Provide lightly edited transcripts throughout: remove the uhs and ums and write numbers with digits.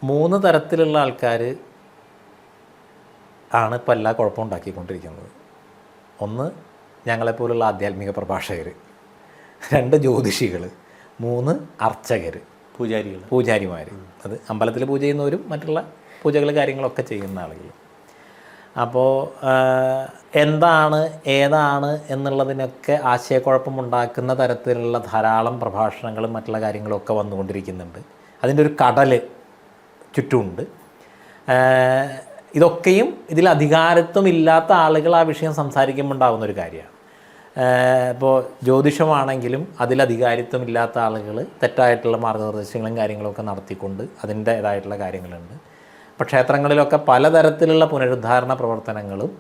മൂന്ന് തരത്തിലുള്ള ആൾക്കാർ ആണ് ഇപ്പോൾ എല്ലാ കുഴപ്പവും ഉണ്ടാക്കിക്കൊണ്ടിരിക്കുന്നത്. ഒന്ന്, ഞങ്ങളെപ്പോലുള്ള ആധ്യാത്മിക പ്രഭാഷകർ. രണ്ട്, ജ്യോതിഷികൾ. മൂന്ന്, അർച്ചകർ, പൂജാരിമാർ. അത് അമ്പലത്തിൽ പൂജ ചെയ്യുന്നവരും മറ്റുള്ള പൂജകൾ കാര്യങ്ങളൊക്കെ ചെയ്യുന്ന ആളുകൾ. അപ്പോൾ എന്താണ് ഏതാണ് എന്നുള്ളതിനൊക്കെ ആശയക്കുഴപ്പമുണ്ടാക്കുന്ന തരത്തിലുള്ള ധാരാളം പ്രഭാഷണങ്ങളും മറ്റുള്ള കാര്യങ്ങളും ഒക്കെ വന്നുകൊണ്ടിരിക്കുന്നുണ്ട്. അതിൻ്റെ ഒരു കടൽ ചുറ്റുമുണ്ട്. ഇതൊക്കെയും ഇതിൽ അധികാരത്വമില്ലാത്ത ആളുകൾ ആ വിഷയം സംസാരിക്കുമ്പോൾ ഉണ്ടാകുന്നൊരു കാര്യമാണ്. ഇപ്പോൾ ജ്യോതിഷമാണെങ്കിലും അതിൽ അധികാരിത്വമില്ലാത്ത ആളുകൾ തെറ്റായിട്ടുള്ള മാർഗ്ഗനിർദ്ദേശങ്ങളും കാര്യങ്ങളൊക്കെ നടത്തിക്കൊണ്ട് അതിൻ്റേതായിട്ടുള്ള കാര്യങ്ങളുണ്ട്. ഇപ്പോൾ ക്ഷേത്രങ്ങളിലൊക്കെ പലതരത്തിലുള്ള പുനരുദ്ധാരണ പ്രവർത്തനങ്ങളും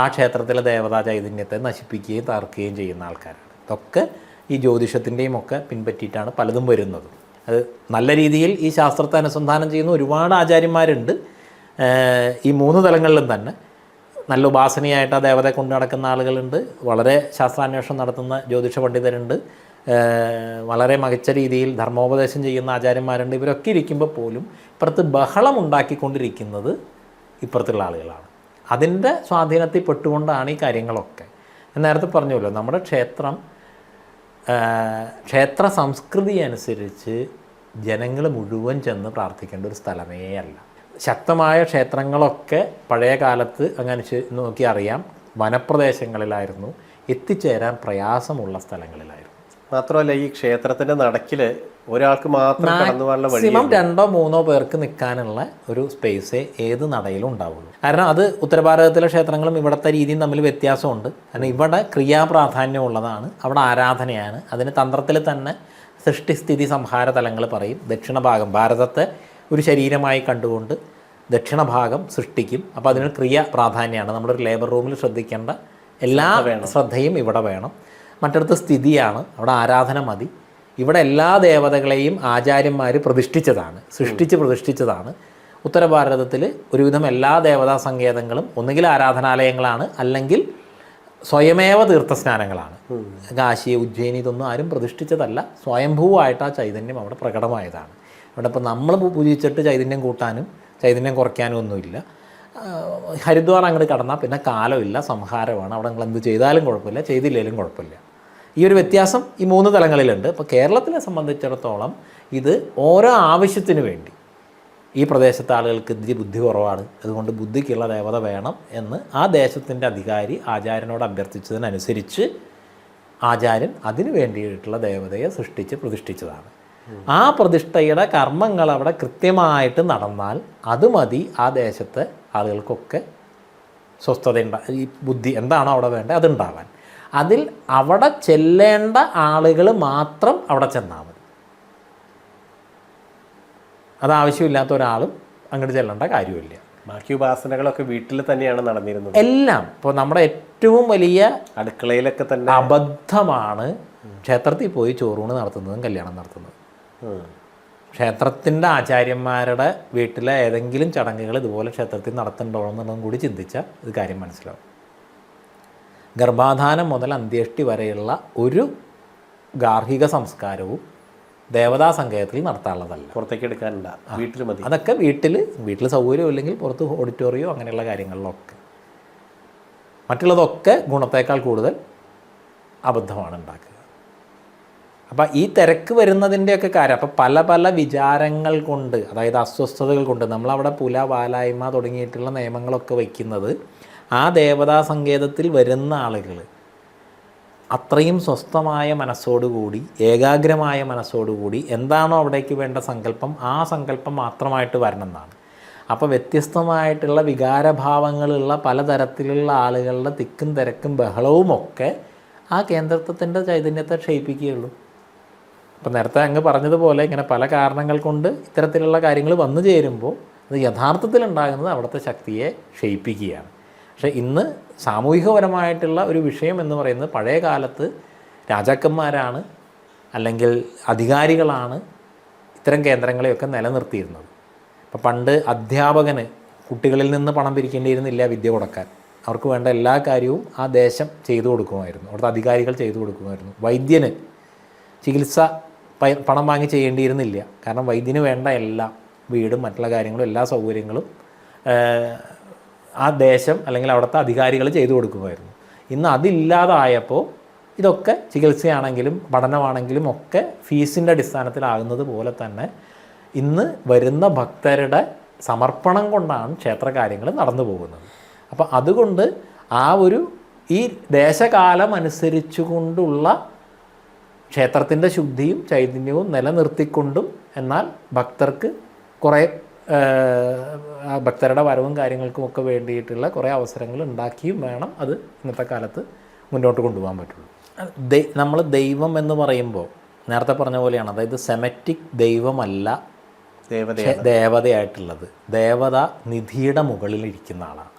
ആ ക്ഷേത്രത്തിലെ ദേവതാ ചൈതന്യത്തെ നശിപ്പിക്കുകയും തകർക്കുകയും ചെയ്യുന്ന ആൾക്കാരാണ്. ഇതൊക്കെ ഈ ജ്യോതിഷത്തിൻ്റെയും ഒക്കെ പിൻപറ്റിയിട്ടാണ് പലതും വരുന്നത്. അത് നല്ല രീതിയിൽ ഈ ശാസ്ത്രത്തെ അനുസന്ധാനം ചെയ്യുന്ന ഒരുപാട് ആചാര്യന്മാരുണ്ട്. ഈ മൂന്ന് തലങ്ങളിലും തന്നെ നല്ല ഉപാസനയായിട്ട് ആ ദേവതയെ കൊണ്ടു നടക്കുന്ന ആളുകളുണ്ട്, വളരെ ശാസ്ത്രാന്വേഷണം നടത്തുന്ന ജ്യോതിഷ പണ്ഡിതരുണ്ട്, വളരെ മികച്ച രീതിയിൽ ധർമ്മോപദേശം ചെയ്യുന്ന ആചാര്യന്മാരുണ്ട്. ഇവരൊക്കെ ഇരിക്കുമ്പോൾ പോലും ഇപ്പുറത്ത് ബഹളം ഉണ്ടാക്കിക്കൊണ്ടിരിക്കുന്നത് ഇപ്പുറത്തുള്ള ആളുകളാണ്. അതിൻ്റെ സ്വാധീനത്തിൽ പെട്ടുകൊണ്ടാണ് ഈ കാര്യങ്ങളൊക്കെ. ഞാൻ നേരത്തെ പറഞ്ഞല്ലോ, നമ്മുടെ ക്ഷേത്ര സംസ്കൃതി അനുസരിച്ച് ജനങ്ങൾ മുഴുവൻ ചെന്ന് പ്രാർത്ഥിക്കേണ്ട ഒരു സ്ഥലമേ അല്ല. ശക്തമായ ക്ഷേത്രങ്ങളൊക്കെ പഴയ കാലത്ത് അങ്ങനെ നോക്കി അറിയാം വനപ്രദേശങ്ങളിലായിരുന്നു, എത്തിച്ചേരാൻ പ്രയാസമുള്ള സ്ഥലങ്ങളിലായിരുന്നു. മാത്രമല്ല ഈ ക്ഷേത്രത്തിൻ്റെ നടക്കിൽ ഒരാൾക്ക് മാത്രം കടന്നു പോകാനുള്ള മാക്സിമം 2-3 പേർക്ക് നിൽക്കാനുള്ള ഒരു സ്പേസേ ഏത് നടയിലും ഉണ്ടാവുള്ളൂ. കാരണം അത് ഉത്തരഭാരതത്തിലെ ക്ഷേത്രങ്ങളും ഇവിടുത്തെ രീതിയും തമ്മിൽ വ്യത്യാസമുണ്ട്. കാരണം ഇവിടെ ക്രിയാപ്രാധാന്യമുള്ളതാണ്, അവിടെ ആരാധനയാണ്. അതിന് തന്ത്രത്തിൽ തന്നെ സൃഷ്ടിസ്ഥിതി സംഹാര തലങ്ങൾ പറയും. ദക്ഷിണഭാഗം ഭാരതത്തെ ഒരു ശരീരമായി കണ്ടുകൊണ്ട് ദക്ഷിണഭാഗം സൃഷ്ടിക്കും. അപ്പോൾ അതിന് ക്രിയ പ്രാധാന്യമാണ്. നമ്മളൊരു ലേബർ റൂമിൽ ശ്രദ്ധിക്കേണ്ട എല്ലാ ശ്രദ്ധയും ഇവിടെ വേണം. മറ്റിടത്ത് സ്ഥിതിയാണ്, അവിടെ ആരാധന മതി. ഇവിടെ എല്ലാ ദേവതകളെയും ആചാര്യന്മാർ പ്രതിഷ്ഠിച്ചതാണ്, സൃഷ്ടിച്ച് പ്രതിഷ്ഠിച്ചതാണ്. ഉത്തരഭാരതത്തിൽ ഒരുവിധം എല്ലാ ദേവതാ സങ്കേതങ്ങളും ഒന്നുകിൽ ആരാധനാലയങ്ങളാണ്, അല്ലെങ്കിൽ സ്വയമേവ തീർത്ഥസ്നാനങ്ങളാണ്. കാശി, ഉജ്ജയിനി ഇതൊന്നും ആരും പ്രതിഷ്ഠിച്ചതല്ല, സ്വയംഭൂവായിട്ട് ആ ചൈതന്യം അവിടെ പ്രകടമായതാണ്. ഇവിടെ ഇപ്പോൾ നമ്മൾ പൂജിച്ചിട്ട് ചൈതന്യം കൂട്ടാനും ചൈതന്യം കുറയ്ക്കാനും ഒന്നുമില്ല. ഹരിദ്വാർ അങ്ങോട്ട് കടന്നാൽ പിന്നെ കാലമില്ല, സംഹാരമാണ്. അവിടെ നിങ്ങൾ എന്ത് ചെയ്താലും കുഴപ്പമില്ല, ചെയ്തില്ലെങ്കിലും കുഴപ്പമില്ല. ഈ ഒരു വ്യത്യാസം ഈ 3 തലങ്ങളിലുണ്ട്. ഇപ്പോൾ കേരളത്തിനെ സംബന്ധിച്ചിടത്തോളം ഇത് ഓരോ ആവശ്യത്തിന് വേണ്ടി ഈ പ്രദേശത്തെ ആളുകൾക്ക് ഇതിൽ ബുദ്ധി കുറവാണ്, അതുകൊണ്ട് ബുദ്ധിക്കുള്ള ദേവത വേണം എന്ന് ആ ദേശത്തിൻ്റെ അധികാരി ആചാര്യനോട് അഭ്യർത്ഥിച്ചതിനനുസരിച്ച് ആചാര്യൻ അതിനു വേണ്ടിയിട്ടുള്ള ദേവതയെ സൃഷ്ടിച്ച് പ്രതിഷ്ഠിച്ചതാണ്. ആ പ്രതിഷ്ഠയുടെ കർമ്മങ്ങൾ അവിടെ കൃത്യമായിട്ട് നടന്നാൽ അത് മതി ആ ദേശത്തെ ആളുകൾക്കൊക്കെ സ്വസ്ഥത ഈ ബുദ്ധി എന്താണോ അവിടെ വേണ്ടത് അതുണ്ടാവാൻ. അതിൽ അവിടെ ചെല്ലേണ്ട ആളുകൾ മാത്രം അവിടെ ചെന്നാൽ മതി. അതാവശ്യമില്ലാത്ത ഒരാളും അങ്ങോട്ട് ചെല്ലേണ്ട കാര്യമില്ല. ബാക്കി ഉപാസനകളൊക്കെ വീട്ടിൽ തന്നെയാണ് നടന്നിരുന്നത്. എല്ലാം ഇപ്പോൾ നമ്മുടെ ഏറ്റവും വലിയ അടുക്കളയിലൊക്കെ തന്നെ അബദ്ധമാണ് ക്ഷേത്രത്തിൽ പോയി ചോറൂണ് നടത്തുന്നതും കല്യാണം നടത്തുന്നതും. ക്ഷേത്രത്തിൻ്റെ ആചാര്യന്മാരുടെ വീട്ടിലെ ഏതെങ്കിലും ചടങ്ങുകൾ ഇതുപോലെ ക്ഷേത്രത്തിൽ നടത്തണ്ടോ എന്നുള്ളതും കൂടി ചിന്തിച്ചാൽ ഇത് കാര്യം മനസ്സിലാവും. ഗർഭാധാനം മുതൽ അന്ത്യേഷ്ടി വരെയുള്ള ഒരു ഗാർഹിക സംസ്കാരവും ദേവതാ സങ്കേതത്തിൽ നടത്താനുള്ളതല്ല. പുറത്തേക്ക് എടുക്കാനില്ല, വീട്ടിൽ മതി. അതൊക്കെ വീട്ടിൽ സൗകര്യം ഇല്ലെങ്കിൽ പുറത്ത് ഓഡിറ്റോറിയോ അങ്ങനെയുള്ള കാര്യങ്ങളിലൊക്കെ. മറ്റുള്ളതൊക്കെ ഗുണത്തേക്കാൾ കൂടുതൽ അബദ്ധമാണ് ഉണ്ടാക്കുക. അപ്പം ഈ തിരക്ക് വരുന്നതിൻ്റെയൊക്കെ കാര്യം അപ്പം പല പല വിചാരങ്ങൾ കൊണ്ട്, അതായത് അസ്വസ്ഥതകൾ കൊണ്ട് നമ്മളവിടെ പുല, വാലായ്മ തുടങ്ങിയിട്ടുള്ള നിയമങ്ങളൊക്കെ വയ്ക്കുന്നത് ആ ദേവതാ സങ്കേതത്തിൽ വരുന്ന ആളുകൾ അത്രയും സ്വസ്ഥമായ മനസ്സോടുകൂടി, ഏകാഗ്രമായ മനസ്സോടുകൂടി എന്താണോ അവിടേക്ക് വേണ്ട സങ്കല്പം ആ സങ്കല്പം മാത്രമായിട്ട് വരണം എന്നാണ്. അപ്പോൾ വ്യത്യസ്തമായിട്ടുള്ള വികാരഭാവങ്ങളുള്ള പലതരത്തിലുള്ള ആളുകളുടെ തിക്കും തിരക്കും ബഹളവുമൊക്കെ ആ കേന്ദ്രത്വത്തിൻ്റെ ചൈതന്യത്തെ ക്ഷയിപ്പിക്കുകയുള്ളൂ. അപ്പോൾ നേരത്തെ അങ്ങ് പറഞ്ഞതുപോലെ ഇങ്ങനെ പല കാരണങ്ങൾ കൊണ്ട് ഇത്തരത്തിലുള്ള കാര്യങ്ങൾ വന്നു ചേരുമ്പോൾ അത് യഥാർത്ഥത്തിലുണ്ടാകുന്നത് അവിടുത്തെ ശക്തിയെ ക്ഷയിപ്പിക്കുകയാണ്. പക്ഷേ ഇന്ന് സാമൂഹികപരമായിട്ടുള്ള ഒരു വിഷയം എന്ന് പറയുന്നത് പഴയ കാലത്ത് രാജാക്കന്മാരാണ് അല്ലെങ്കിൽ അധികാരികളാണ് ഇത്തരം കേന്ദ്രങ്ങളെയൊക്കെ നിലനിർത്തിയിരുന്നത്. അപ്പോൾ പണ്ട് അധ്യാപകന് കുട്ടികളിൽ നിന്ന് പണം പിരിക്കേണ്ടിയിരുന്നില്ല വിദ്യ കൊടുക്കാൻ. അവർക്ക് വേണ്ട എല്ലാ കാര്യവും ആ ദേശം ചെയ്തു കൊടുക്കുമായിരുന്നു, അവിടുത്തെ അധികാരികൾ ചെയ്തു കൊടുക്കുമായിരുന്നു. വൈദ്യന് ചികിത്സ പണം വാങ്ങി ചെയ്യേണ്ടിയിരുന്നില്ല, കാരണം വൈദ്യന് വേണ്ട എല്ലാം വീടും മറ്റുള്ള കാര്യങ്ങളും എല്ലാ സൗകര്യങ്ങളും ആ ദേശം അല്ലെങ്കിൽ അവിടുത്തെ അധികാരികൾ ചെയ്തു കൊടുക്കുമായിരുന്നു. ഇന്ന് അതില്ലാതായപ്പോൾ ഇതൊക്കെ ചികിത്സയാണെങ്കിലും പഠനമാണെങ്കിലും ഒക്കെ ഫീസിൻ്റെ അടിസ്ഥാനത്തിലാകുന്നത് പോലെ തന്നെ ഇന്ന് വരുന്ന ഭക്തരുടെ സമർപ്പണം കൊണ്ടാണ് ക്ഷേത്രകാര്യങ്ങൾ നടന്നു പോകുന്നത്. അപ്പോൾ അതുകൊണ്ട് ആ ഒരു ഈ ദേശകാലം അനുസരിച്ചു കൊണ്ടുള്ള ക്ഷേത്രത്തിൻ്റെ ശുദ്ധിയും ചൈതന്യവും നിലനിർത്തിക്കൊണ്ടും എന്നാൽ ഭക്തർക്ക് കുറേ ഭക്തരുടെ വരവും കാര്യങ്ങൾക്കുമൊക്കെ വേണ്ടിയിട്ടുള്ള കുറേ അവസരങ്ങൾ ഉണ്ടാക്കിയും വേണം അത് ഇന്നത്തെ കാലത്ത് മുന്നോട്ട് കൊണ്ടുപോകാൻ പറ്റുള്ളൂ. നമ്മൾ ദൈവം എന്ന് പറയുമ്പോൾ നേരത്തെ പറഞ്ഞ പോലെയാണ്, അതായത് സെമറ്റിക് ദൈവമല്ല ദേവതയായിട്ടുള്ളത്. ദേവത നിധിയുടെ മുകളിൽ ഇരിക്കുന്ന ആളാണ്.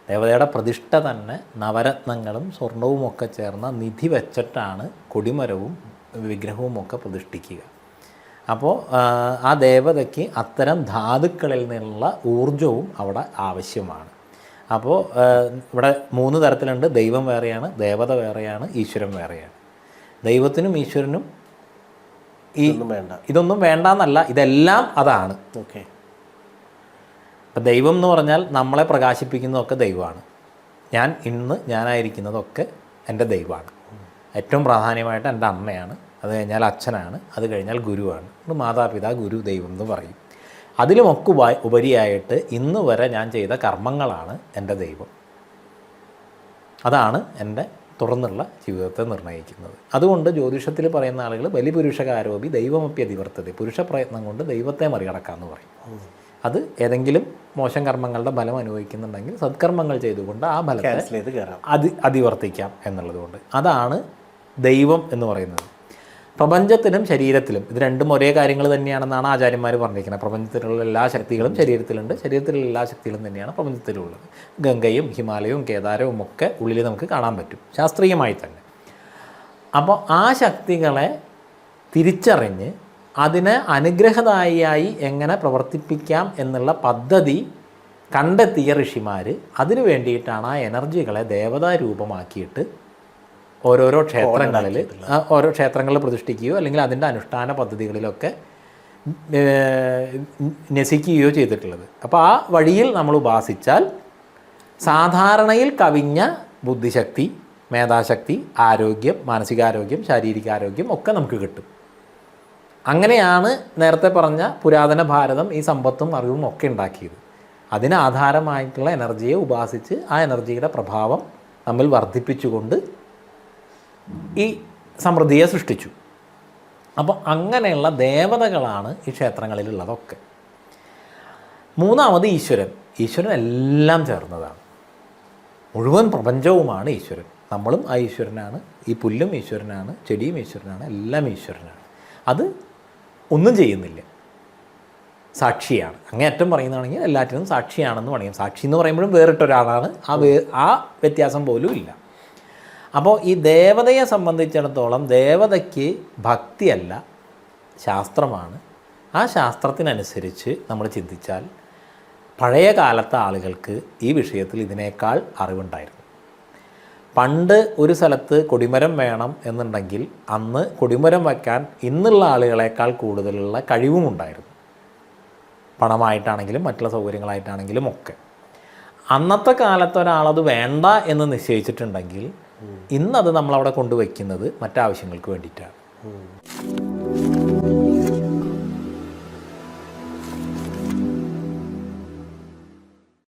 ദേവതയുടെ പ്രതിഷ്ഠ തന്നെ നവരത്നങ്ങളും സ്വർണവും ഒക്കെ ചേർന്ന നിധി വെച്ചിട്ടാണ് കൊടിമരവും വിഗ്രഹവും ഒക്കെ പ്രതിഷ്ഠിക്കുക. അപ്പോൾ ആ ദേവതയ്ക്ക് അത്തരം ധാതുക്കളിൽ നിന്നുള്ള ഊർജവും അവിടെ ആവശ്യമാണ്. അപ്പോൾ ഇവിടെ 3 തരത്തിലുണ്ട്. ദൈവം വേറെയാണ്, ദേവത വേറെയാണ്, ഈശ്വരൻ വേറെയാണ്. ദൈവത്തിനും ഈശ്വരനും ഇതൊന്നും വേണ്ടെന്നല്ല, ഇതെല്ലാം അതാണ്. ഓക്കെ. അപ്പം ദൈവം എന്ന് പറഞ്ഞാൽ നമ്മളെ പ്രകാശിപ്പിക്കുന്നതൊക്കെ ദൈവമാണ്. ഞാനായിരിക്കുന്നതൊക്കെ എൻ്റെ ദൈവമാണ്. ഏറ്റവും പ്രാധാന്യമായിട്ട് എൻ്റെ അമ്മയാണ്, അത് കഴിഞ്ഞാൽ അച്ഛനാണ്, അത് കഴിഞ്ഞാൽ ഗുരുവാണ്. മാതാപിതാ ഗുരു ദൈവം എന്ന് പറയും. അതിലുമൊക്കെ ഉപരിയായിട്ട് ഇന്ന് വരെ ഞാൻ ചെയ്ത കർമ്മങ്ങളാണ് എൻ്റെ ദൈവം. അതാണ് എൻ്റെ തുറന്നുള്ള ജീവിതത്തെ നിർണ്ണയിക്കുന്നത്. അതുകൊണ്ട് ജ്യോതിഷത്തിൽ പറയുന്ന ആളുകൾ ബലിപുരുഷകാരോപി ദൈവമപ്പി അതിവർത്തത, പുരുഷ പ്രയത്നം കൊണ്ട് ദൈവത്തെ മറികടക്കാമെന്ന് പറയും. അത് ഏതെങ്കിലും മോശം കർമ്മങ്ങളുടെ ഫലം അനുഭവിക്കുന്നുണ്ടെങ്കിൽ സത്കർമ്മങ്ങൾ ചെയ്തുകൊണ്ട് ആ ഫലത്തെ അതിവർത്തിക്കാം എന്നുള്ളതുകൊണ്ട് അതാണ് ദൈവം എന്ന് പറയുന്നത്. പ്രപഞ്ചത്തിലും ശരീരത്തിലും ഇത് രണ്ടും ഒരേ കാര്യങ്ങൾ തന്നെയാണെന്നാണ് ആചാര്യന്മാർ പറഞ്ഞിരിക്കുന്നത്. പ്രപഞ്ചത്തിലുള്ള എല്ലാ ശക്തികളും ശരീരത്തിലുണ്ട്, ശരീരത്തിലുള്ള എല്ലാ ശക്തികളും തന്നെയാണ് പ്രപഞ്ചത്തിലുള്ളത്. ഗംഗയും ഹിമാലയവും കേദാരവും ഒക്കെ ഉള്ളിൽ നമുക്ക് കാണാൻ പറ്റും ശാസ്ത്രീയമായി തന്നെ. അപ്പോൾ ആ ശക്തികളെ തിരിച്ചറിഞ്ഞ് അതിനെ അനുഗ്രഹദായിയായി എങ്ങനെ പ്രവർത്തിപ്പിക്കാം എന്നുള്ള പദ്ധതി കണ്ടെത്തിയ ഋഷിമാർ അതിനു വേണ്ടിയിട്ടാണ് ആ എനർജികളെ ദേവതാരൂപമാക്കിയിട്ട് ഓരോരോ ക്ഷേത്രങ്ങളിൽ പ്രതിഷ്ഠിക്കുകയോ അല്ലെങ്കിൽ അതിൻ്റെ അനുഷ്ഠാന പദ്ധതികളിലൊക്കെ ന്യസിക്കുകയോ ചെയ്തിട്ടുള്ളത്. അപ്പോൾ ആ വഴിയിൽ നമ്മൾ ഉപാസിച്ചാൽ സാധാരണയിൽ കവിഞ്ഞ ബുദ്ധിശക്തി, മേധാശക്തി, ആരോഗ്യം, മാനസികാരോഗ്യം, ശാരീരികാരോഗ്യം ഒക്കെ നമുക്ക് കിട്ടും. അങ്ങനെയാണ് നേരത്തെ പറഞ്ഞ പുരാതന ഭാരതം ഈ സമ്പത്തും അറിവും ഒക്കെ ഉണ്ടാക്കിയത്. അതിന് ആധാരമായിട്ടുള്ള എനർജിയെ ഉപാസിച്ച് ആ എനർജിയുടെ പ്രഭാവം നമ്മിൽ വർദ്ധിപ്പിച്ചുകൊണ്ട് ഈ സമൃദ്ധിയെ സൃഷ്ടിച്ചു. അപ്പോൾ അങ്ങനെയുള്ള ദേവതകളാണ് ഈ ക്ഷേത്രങ്ങളിലുള്ളതൊക്കെ. മൂന്നാമത് ഈശ്വരൻ. ഈശ്വരൻ എല്ലാം ചേർന്നതാണ്. മുഴുവൻ പ്രപഞ്ചവുമാണ് ഈശ്വരൻ. നമ്മളും ആ ഈശ്വരനാണ്. ഈ പുല്ലും ഈശ്വരനാണ്, ചെടിയും ഈശ്വരനാണ്, എല്ലാം ഈശ്വരനാണ്. അത് ഒന്നും ചെയ്യുന്നില്ല, സാക്ഷിയാണ്. അങ്ങേയറ്റം പറയുന്നതാണെങ്കിൽ എല്ലാറ്റിനും സാക്ഷിയാണെന്ന് പറയും. സാക്ഷി എന്ന് പറയുമ്പോഴും വേറിട്ടൊരാളാണ്. ആ വ്യത്യാസം പോലും ഇല്ല. അപ്പോൾ ഈ ദേവതയെ സംബന്ധിച്ചിടത്തോളം ദേവതയ്ക്ക് ഭക്തിയല്ല, ശാസ്ത്രമാണ്. ആ ശാസ്ത്രത്തിനനുസരിച്ച് നമ്മൾ ചിന്തിച്ചാൽ പഴയ കാലത്തെ ആളുകൾക്ക് ഈ വിഷയത്തിൽ ഇതിനേക്കാൾ അറിവുണ്ടായിരുന്നു. പണ്ട് ഒരു സ്ഥലത്ത് കൊടിമരം വേണം എന്നുണ്ടെങ്കിൽ അന്ന് കൊടിമരം വയ്ക്കാൻ ഇന്നുള്ള ആളുകളെക്കാൾ കൂടുതലുള്ള കഴിവും ഉണ്ടായിരുന്നു. പണമായിട്ടാണെങ്കിലും മറ്റുള്ള സൗകര്യങ്ങളായിട്ടാണെങ്കിലും ഒക്കെ. അന്നത്തെ കാലത്ത് ഒരാളത് വേണ്ട എന്ന് നിശ്ചയിച്ചിട്ടുണ്ടെങ്കിൽ ഇന്നത് നമ്മളവിടെ കൊണ്ടുവയ്ക്കുന്നത് മറ്റാവശ്യങ്ങൾക്ക് വേണ്ടിയിട്ടാണ്.